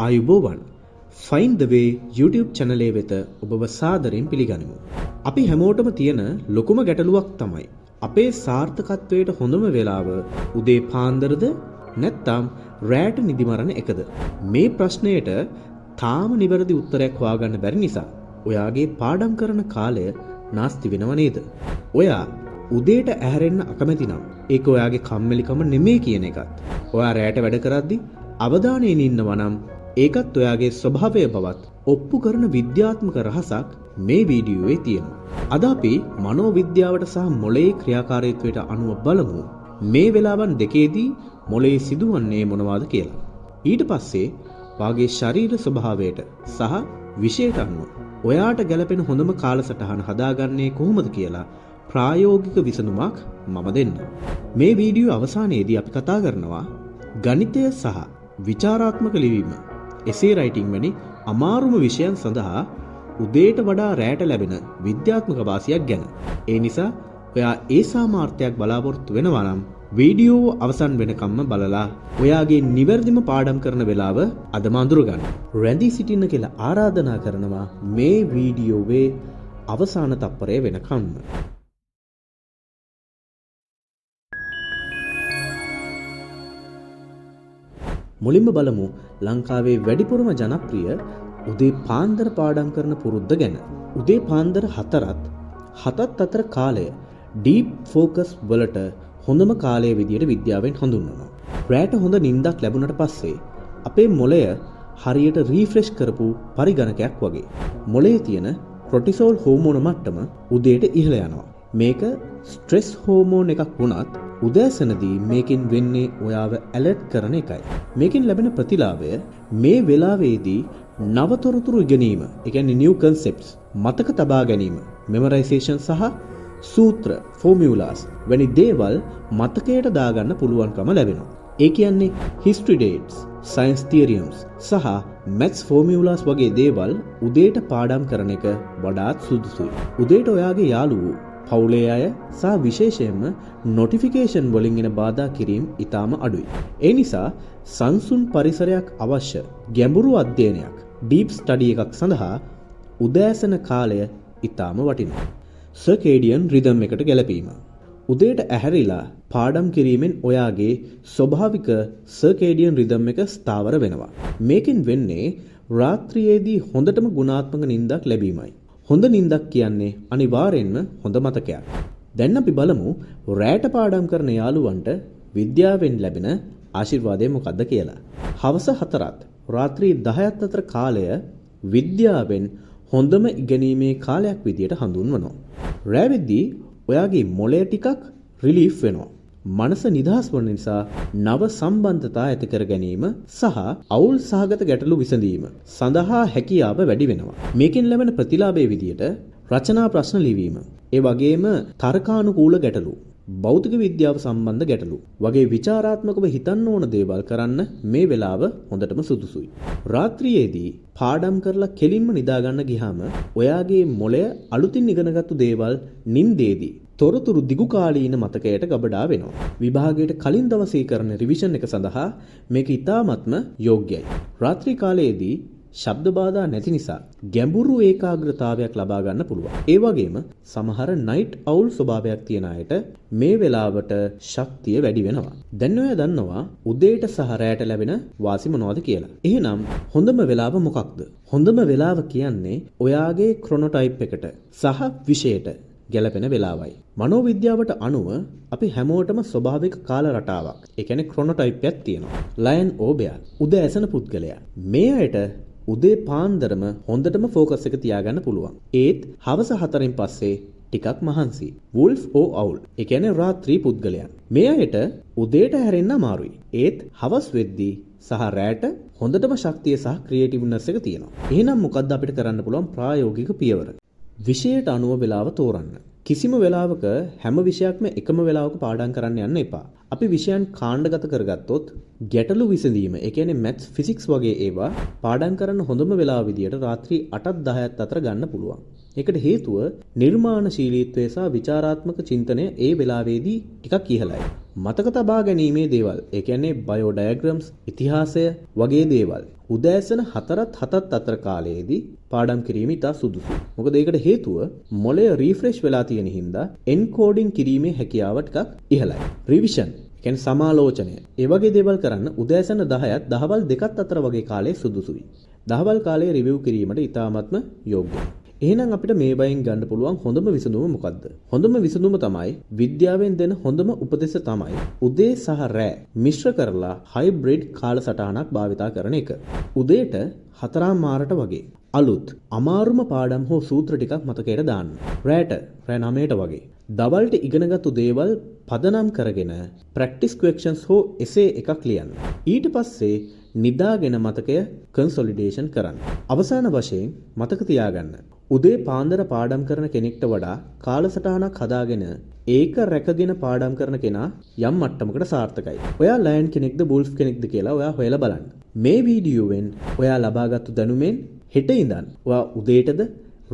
ආයුබෝවන් Find the Way YouTube channel එක වෙත ඔබව සාදරයෙන් පිළිගනිමු. අපි හැමෝටම තියෙන ලොකුම ගැටලුවක් තමයි අපේ සාර්ථකත්වයට හොඳම වෙලාව උදේ පාන්දරද නැත්නම් රැට නිදි මරණ එකද? මේ ප්‍රශ්නයට තාම නිවැරදි උත්තරයක් හොයාගන්න බැරි නිසා ඔයාගේ පාඩම් කරන කාලය නාස්ති වෙනව නේද? ඔයා උදේට ඇහැරෙන්න අකමැති නම් ඒක ඔයාගේ කම්මැලිකම නෙමෙයි කියන එකත්. ඔයා රැට වැඩ කරද්දි අවධානයෙන් ඉන්නවා නම් ඒකත් ඔයාගේ ස්වභාවය බවත් ඔප්පු කරන විද්‍යාත්මක රහසක් මේ වීඩියෝවේ තියෙනවා. අද අපි මනෝවිද්‍යාවට සහ මොළයේ ක්‍රියාකාරීත්වයට අනුව බලමු මේ වෙලාවන් දෙකේදී මොළයේ සිදුවන්නේ මොනවාද කියලා. ඊට පස්සේ වාගේ ශරීර ස්වභාවයට සහ විෂයට අනුව ඔයාට ගැළපෙන හොඳම කාලසටහන හදාගන්නේ කොහොමද කියලා ප්‍රායෝගික විසඳුමක් මම දෙන්නම්. මේ වීඩියෝ අවසානයේදී අපි කතා කරනවා ගණිතය සහ විචාරාත්මක ලිවීම එසේ රයිටිං වැනි අමාරුම විෂයන් සඳහා උදේට වඩා රැට ලැබෙන විද්‍යාත්මක වාසියක් ගැන. ඒ නිසා ඔයා ඒ සාමාර්ථයක් බලාපොරොත්තු වෙනවා නම් වීඩියෝ අවසන් වෙනකම්ම බලලා ඔයාගේ නිවැරදිම පාඩම් කරන වෙලාව අදම අඳුරගන්න. රැඳී සිටින්න කියලා ආරාධනා කරනවා මේ වීඩියෝවේ අවසාන තප්පරය වෙනකම්ම. මුලින්ම බලමු ලංකාවේ වැඩිපුරම ජනප්‍රිය උදේ පාන්දර පාඩම් කරන පුරුද්ද ගැන. උදේ පාන්දර 7ත් අතර කාලය ඩීප් ෆෝකස් වලට හොඳම කාලය විදියට විද්‍යාවෙන් හඳුන්වනවා. රැට හොඳ නිින්දක් ලැබුණට පස්සේ අපේ මොළය හරියට රීෆ්‍රෙෂ් කරපු පරිගණකයක් වගේ. මොළයේ තියෙන කොර්ටිසෝල් හෝමෝන මට්ටම උදේට ඉහළ යනවා. මේක ස්ට්‍රෙස් හෝමෝන් එකක් වුණත් උදෑසනදී මේකෙන් වෙන්නේ ඔයාව ඇලර්ට් කරන එකයි. මේකෙන් ලැබෙන ප්‍රතිලාභය මේ වෙලාවේදී නවතොරතුරු ඉගෙනීම, ඒ කියන්නේ new concepts මතක තබා ගැනීම, memorization සහ සූත්‍ර formulas වැනි දේවල් මතකයට දාගන්න පුළුවන්කම ලැබෙනවා. ඒ කියන්නේ history dates, science theorems සහ maths formulas වගේ දේවල් උදේට පාඩම් කරන එක වඩාත් සුදුසුයි. උදේට ඔයාගේ යාළුවෝ පවුලේ අය සහ විශේෂයෙන්ම නොටිෆිකේෂන් වලින් එන බාධා කිරීම ඉතාම අඩුයි. ඒ නිසා සංසුන් පරිසරයක් අවශ්‍ය ගැඹුරු අධ්‍යයනයක් ඩීප් ස්ටඩි එකක් සඳහා උදෑසන කාලය ඉතාම වටිනවා. සර්කේඩියන් රිදම් එකට ගැලපීම. උදේට ඇහැරිලා පාඩම් කිරීමෙන් ඔයාගේ ස්වභාවික සර්කේඩියන් රිදම් එක ස්ථාවර වෙනවා. මේකෙන් වෙන්නේ රාත්‍රියේදී හොඳටම ගුණාත්මක නිින්දක් ලැබීමයි. හොඳ නිින්දක් කියන්නේ අනිවාර්යෙන්ම හොඳ මතකයක්. දැන් අපි බලමු රැට පාඩම් කරන යාළුවන්ට විද්‍යාවෙන් ලැබෙන ආශිර්වාදය මොකක්ද කියලා. හවස 4ත් රාත්‍රී 10ත් අතර කාලය විද්‍යාවෙන් හොඳම ඉගෙනීමේ කාලයක් විදියට හඳුන්වනවා. රැ වෙද්දී ඔයාගේ මොළය ටිකක් රිලීෆ් වෙනවා. මනස නිදහස් වන නිසා නව සම්බන්ධතා ඇති කර ගැනීම සහ අවුල් සහගත ගැටලු විසඳීම සඳහා හැකියාව වැඩි වෙනවා. මේකෙන් ලැබෙන ප්‍රතිලාභයේ විදියට රචනා ප්‍රශ්න ලිවීම, ඒ වගේම තර්කානුකූල ගැටලු, භෞතික විද්‍යාව සම්බන්ධ ගැටලු වගේ විචාරාත්මකව හිතන්න ඕන දේවල් කරන්න මේ වෙලාව හොඳටම සුදුසුයි. රාත්‍රියේදී පාඩම් කරලා කෙලින්ම නිදාගන්න ගියාම ඔයාගේ මොළය අලුතින් ඉගෙනගත්තු දේවල් නිින්දේදී තොරතුරු දිගුකාලීන මතකයට ගබඩා වෙනවා. විභාගයට කලින් දවසේ කරන රිවිෂන් එක සඳහා මේක ඉතාමත්ම යෝග්‍යයි. රාත්‍රී කාලයේදී ශබ්ද බාධා නැති නිසා ගැඹුරු ඒකාග්‍රතාවයක් ලබා ගන්න පුළුවන්. ඒ වගේම සමහර නයිට් අවුල් ස්වභාවයක් තියෙන අයට මේ වෙලාවට ශක්තිය වැඩි වෙනවා. දැන් ඔයා දන්නවා උදේට සහ රැට ලැබෙන වාසි මොනවද කියලා. එහෙනම් හොඳම වෙලාව මොකක්ද? හොඳම වෙලාව කියන්නේ ඔයාගේ ක්‍රොනොටයිප් එකට සහ විෂයට ගැලපෙන වෙලාවයි. මනෝවිද්‍යාවට අනුව අපි හැමෝටම ස්වභාවික කාල රටාවක්, ඒ කියන්නේ ක්‍රොනොටයිප් එකක් තියෙනවා. ලයන් ඕබෙයා උදෑසන පුද්ගලයා. මේ අයට උදේ පාන්දරම හොඳටම ෆෝකස් එක තියාගන්න පුළුවන්. ඒත් හවස 4න් පස්සේ ටිකක් මහන්සි. වුල්ෆ් ඕ අවුල්, ඒ කියන්නේ රාත්‍රී පුද්ගලයන්. මේ අයට උදේට හැරෙන්න අමාරුයි. ඒත් හවස් වෙද්දී සහ රැට හොඳටම ශක්තිය සහ ක්‍රියේටිව්නස් එක තියෙනවා. එහෙනම් මොකද්ද අපිට කරන්න පුළුවන් ප්‍රායෝගික පියවර? විෂයට අනුව වෙලාව තෝරන්න. කිසිම වෙලාවක හැම විෂයක්ම එකම වෙලාවක පාඩම් කරන්න යන්න එපා. අපි විෂයන් කාණ්ඩගත කරගත්තොත් ගැටලු විසඳීම, ඒ කියන්නේ maths physics වගේ ඒවා පාඩම් කරන්න හොඳම වෙලාව විදියට රාත්‍රී 8ත් 10ත් අතර ගන්න පුළුවන්. ඒකට හේතුව නිර්මාණශීලීත්වය සහ විචාරාත්මක චින්තනය ඒ වෙලාවේදී ටිකක් ඉහළයි. මතක තබා ගැනීමේ දේවල්, ඒ කියන්නේ බයෝ ඩයග්‍රෑම්ස්, ඉතිහාසය වගේ දේවල් උදෑසන 4:00ත් අතර කාලයේදී පාඩම් කිරීම ඉතා සුදුසුයි. මොකද ඒකට හේතුව මොළය රීෆ්‍රෙෂ් වෙලා තියෙන හින්දා එන්කෝඩින් කිරීමේ හැකියාව ටිකක් ඉහළයි. රිවිෂන් කියන්නේ සමාලෝචනය. ඒ වගේ දේවල් කරන්න උදෑසන 10ත් දහවල් 2ත් අතර වගේ කාලය සුදුසුයි. දහවල් කාලයේ රිවිව් කිරීමට ඉතාමත්ම යෝග්‍යයි. එහෙනම් අපිට මේ බයෙන් ගන්න පුළුවන් හොඳම විසඳුම මොකද්ද? හොඳම විසඳුම තමයි විද්‍යාවෙන් දෙන හොඳම උපදෙස තමයි උදේ සහ රෑ මිශ්‍ර කරලා හයිබ්‍රිඩ් කාලසටහනක් භාවිතා කරන එක. උදේට 4:00 වගේ අලුත් අමාරුම පාඩම් හෝ සූත්‍ර ටිකක් මතකයට දාන්න. රෑ 9ට වගේ දවල්ට ඉගෙනගත්තු දේවල් පදනම් කරගෙන ප්‍රැක්ටිස් ක්වෙස්චන්ස් හෝ එසේ එකක් ලියන්න. ඊට පස්සේ නිදාගෙන මතකය කන්සොලිඩේෂන් කරන්න. අවසාන වශයෙන් මතක තියාගන්න. උදේ පාන්දර පාඩම් කරන කෙනෙක්ට වඩා කාලසටහනක් හදාගෙන ඒක රැකගෙන පාඩම් කරන කෙනා යම් මට්ටමකට සාර්ථකයි. ඔයා ලයන් කෙනෙක්ද වුල්ෆ් කෙනෙක්ද කියලා ඔයා හොයලා බලන්න. මේ වීඩියෝවෙන් ඔයා ලබාගත්තු දැනුමෙන් හෙට ඉඳන් ඔයා උදේටද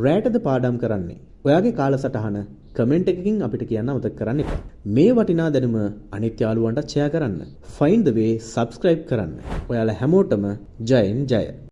රැටද පාඩම් කරන්නේ. ඔයාගේ කාලසටහන කමෙන්ට් එකකින් අපිට කියන්න අමතක කරන්න එපා. මේ වටිනා දැනුම අනිත් යාළුවන්ටත් ෂෙයා කරන්න. Find the way subscribe කරන්න. ඔයාලා හැමෝටම ජයෙන් ජය.